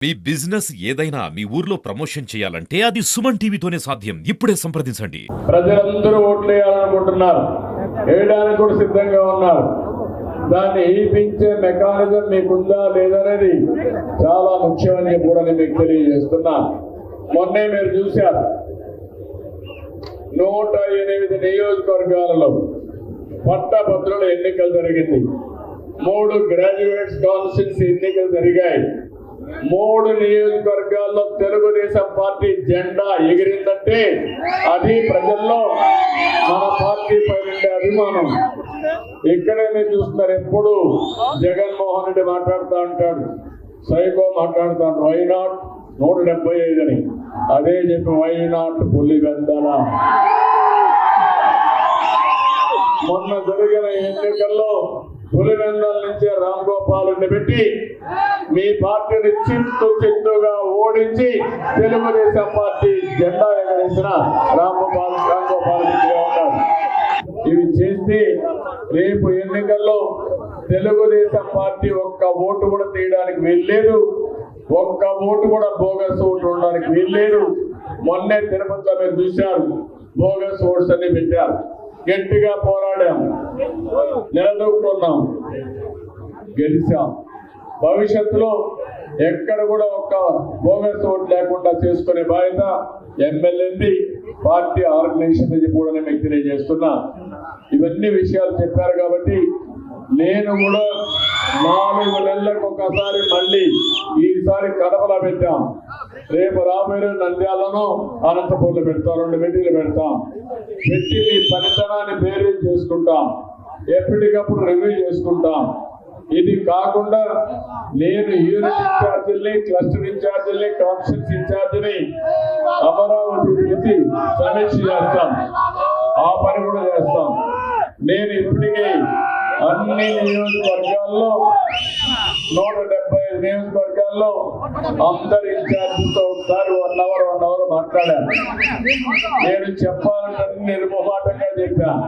మీ business ఏదైనా మీ ఊర్లో promotion చేయాలంటే అది సుమన్ టీవీతోనే సాధ్యం. ఇప్పుడే సంప్రదించండి. ప్రజలందరూ ఓట్లు వేయాలనుకుంటున్నారు, వేయడానికి కూడా సిద్ధంగా ఉన్నారు. దాన్ని వేయించే మెకానిజం మీకుందా లేదనేది చాలా ముఖ్యమని కూడా నేను మీకు తెలియజేస్తున్నా. మొన్నే మీరు చూశారు, 108 నియోజకవర్గాలలో పట్టభద్రుల ఎన్నికలు జరిగింది. 3 గ్రాడ్యుయేట్స్ కాన్స్టిట్యూన్సీ ఎన్నికలు జరిగాయి. 3 నియోజకవర్గాల్లో తెలుగుదేశం పార్టీ జెండా ఎగిరిందంటే అది ప్రజల్లో మన పార్టీపై ఉండే అభిమానం. ఇక్కడే మీరు చూస్తున్నారు, ఎప్పుడు జగన్మోహన్ రెడ్డి మాట్లాడుతూ ఉంటాడు, సైకో మాట్లాడుతాడు, వై నాట్ 175 అని. అదే చెప్పి వై నాట్ పులివెందల. మొన్న జరిగిన ఎన్నికల్లో పులివెందల నుంచే రామ్ గోపాల్ పెట్టి మీ పార్టీని చిత్తుగా ఓడించి తెలుగుదేశం పార్టీ జెండా ఎగరేసిన రామ్ గోపాల్ ఉన్నారు. ఇవి చేస్తే రేపు ఎన్నికల్లో తెలుగుదేశం పార్టీ ఒక్క ఓటు కూడా తీయడానికి వీల్లేదు, ఒక్క ఓటు కూడా బోగస్ ఓటు ఉండడానికి వీల్లేదు. మొన్నే తిరుపతిలో మీరు చూశారు, బోగస్ ఓట్స్ అన్ని పెట్టారు. గట్టిగా పోరాడాం, నిలదొక్కున్నాం, గెలిచాం. భవిష్యత్తులో ఎక్కడ కూడా ఒక్క బోగస్ ఓటు లేకుండా చేసుకునే బాధ్యత ఎమ్మెల్యేది, పార్టీ ఆర్గనైజేషన్ కూడా మీకు తెలియజేస్తున్నా. ఇవన్నీ విషయాలు చెప్పారు కాబట్టి నేను కూడా 4 నెలలకు ఒకసారి మళ్ళీ ఈసారి కడపలో పెట్టాం, రేపు రాబోయే నంద్యాలను అనంతపూర్లో పెడతాం, 2 మీటింగ్లు పెడతాం. పెట్టి మీ పనితనాన్ని బేరీజ్ చేసుకుంటాం, ఎప్పటికప్పుడు రివ్యూ చేసుకుంటాం. ఇది కాకుండా నేను యూనిట్ ఇన్ఛార్జీల్ని, క్లస్టర్ ఇన్ఛార్జీల్ని, కాన్స్టిట్యూన్సీ ఇన్ఛార్జిని అమరావతి తీసి సమీక్ష చేస్తాం, ఆ పని కూడా చేస్తాం. నేను ఇప్పటికీ అన్ని నియోజకవర్గాల్లో 175 నియోజకవర్గాల్లో అందరి ఇన్ఛార్జితో ఒకసారి 1 అవర్ మాట్లాడాను. నేను చెప్పాలంటే నిర్మోహాటంగా చెప్పాను.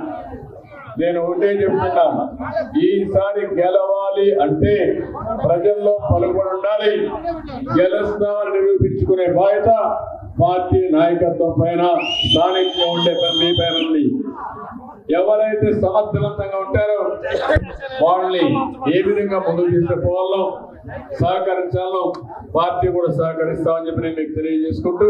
నేను ఒకటే చెప్తున్నాను, ఈసారి గెలవాలి అంటే ప్రజల్లో పలుకుబడి ఉండాలి. గెలుస్తామని నిరూపించుకునే బాధ్యత పార్టీ నాయకత్వం పైన, స్థానికంగా ఉండే మీ పైన ఉంది. ఎవరైతే సమర్థవంతంగా ఉంటారో వాళ్ళని ఏ విధంగా ముందుకు తీసుకుపోవాలో సహకరించాలో పార్టీ కూడా సహకరిస్తామని చెప్పి నేను మీకు తెలియజేసుకుంటూ